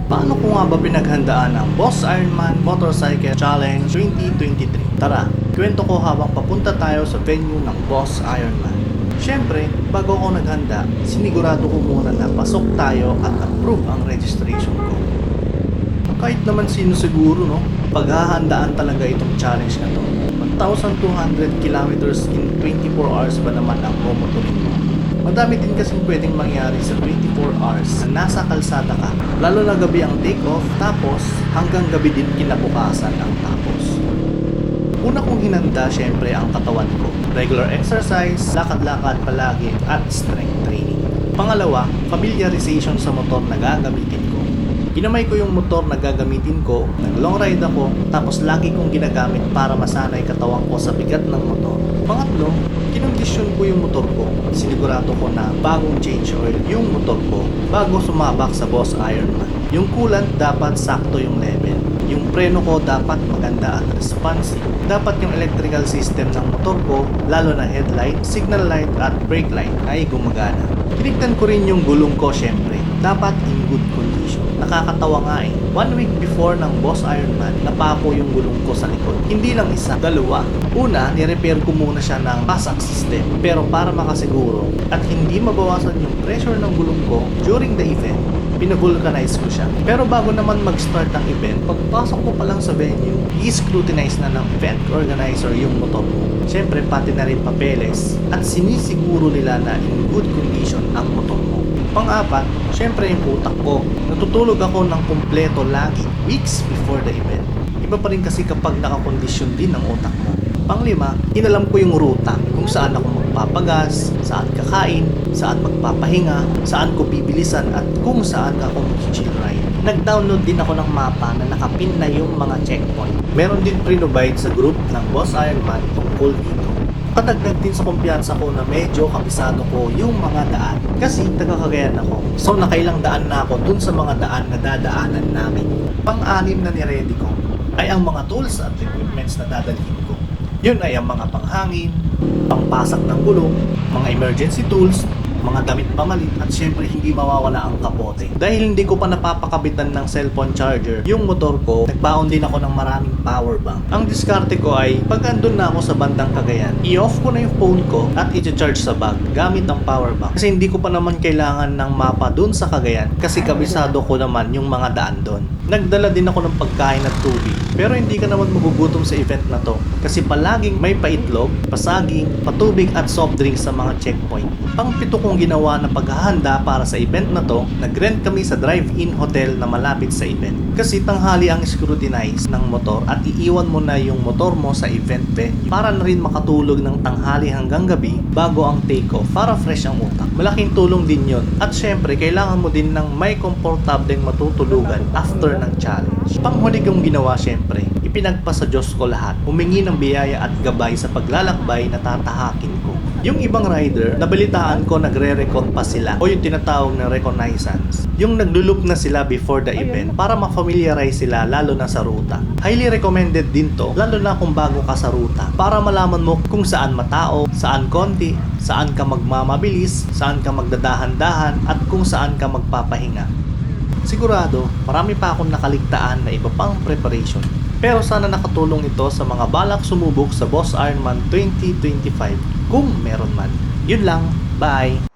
Paano ko nga ba pinaghandaan ang Boss Ironman Motorcycle Challenge 2023? Tara, kwento ko habang papunta tayo sa venue ng Boss Ironman. Siyempre, bago ako naghanda, sinigurado ko muna na pasok tayo at approve ang registration ko. Kahit naman sino siguro, no? Paghahandaan talaga itong challenge na to. 1,200 kilometers in 24 hours ba naman ang momotorin mo? Madami din kasing pwedeng mangyari sa 24 hours na nasa kalsada ka. Lalo na gabi ang take-off, tapos hanggang gabi din kinabukasan ang tapos. Una kong hinanda syempre ang katawan ko. Regular exercise, lakad-lakad palagi at strength training. Pangalawa, familiarization sa motor na gagamitin ko. Ginamay ko yung motor na gagamitin ko, nag-long ride ako, tapos lagi kong ginagamit para masanay katawan ko sa bigat ng motor. Pangatlo, kinondisyon ko yung motor ko. Sinigurado ko na bagong change oil yung motor ko bago sumabak sa Boss Ironman. Yung coolant dapat sakto yung level. Yung preno ko dapat maganda at responsive. Dapat yung electrical system ng motor ko, lalo na headlight, signal light at brake light ay gumagana. Tinignan ko rin yung gulong ko syempre. Dapat in good condition. Nakakatawa nga eh. 1 week before ng Boss Ironman, napako yung gulong ko sa likod. Hindi lang isa, dalawa. Una, nirepair ko muna siya ng pasak system. Pero para makasiguro at hindi mabawasan yung pressure ng gulong ko during the event, pinavulcanize ko siya. Pero bago naman mag-start ang event, pagpasok ko pa lang sa venue, i-scrutinize na ng event organizer yung motor ko. Siyempre, pati na rin papeles at sinisiguro nila na in good condition ang motor mo. Pang-apat, syempre yung utak ko. Natutulog ako ng kumpleto lagi, weeks before the event. Iba pa rin kasi kapag nakakondisyon din ang utak mo. Pang-lima, inalam ko yung ruta, kung saan ako magpapagas, saan kakain, saan magpapahinga, saan ko bibilisan at kung saan ako mag-chill ride. Nag-download din ako ng mapa na nakapin na yung mga checkpoint. Meron din pre-provide sa group ng Boss Ironman tungkol dito. Patagdag din sa kumpiyansa ko na medyo kabisado ko yung mga daan. Kasi taga-Cagayan ako. So nakailang daan na ako dun sa mga daan na dadaanan namin. Pang-anim na ni-ready ko ay ang mga tools at equipments na dadalhin ko. Yun ay ang mga panghangin, pangpasak ng gulong, mga emergency tools, mga damit pamalit at syempre hindi mawawala ang kapote. Dahil hindi ko pa napapakabitan ng cellphone charger yung motor ko, nagbaon din ako ng maraming power bank. Ang diskarte ko ay pag andun na ako sa bandang Cagayan, i-off ko na yung phone ko at i-charge sa bag gamit ng power bank. Kasi hindi ko pa naman kailangan ng mapa dun sa Cagayan kasi kabisado ko naman yung mga daan dun. Nagdala din ako ng pagkain at tubig. Pero hindi ka naman magugutom sa event na to kasi palaging may paitlog, pasaging, patubig at soft drinks sa mga checkpoint. Pang-pito kong ginawa na paghahanda para sa event na to, nag-rent kami sa drive-in hotel na malapit sa event. Kasi tanghali ang scrutinize ng motor at iiwan mo na yung motor mo sa event venue para na rin makatulog ng tanghali hanggang gabi bago ang take-off para fresh ang utak. Malaking tulong din yon. At syempre, kailangan mo din ng may komportableng matutulugan after ng challenge. Panghuli kong ginawa syempre, ipinagpa sa Diyos ko lahat. Humingi ng biyaya at gabay sa paglalakbay na tatahakin ko. Yung ibang rider, nabalitaan ko nagre-recon pa sila o yung tinatawag na reconnaissance. Yung nagluloop na sila before the event para ma-familiarize sila lalo na sa ruta. Highly recommended din to lalo na kung bago ka sa ruta para malaman mo kung saan matao, saan konti, saan ka magmamabilis, saan ka magdadahan-dahan at kung saan ka magpapahinga. Sigurado, marami pa akong nakaligtaan na iba pang preparation. Pero sana nakatulong ito sa mga balak sumubok sa Boss Ironman 2025 kung meron man. Yun lang, bye!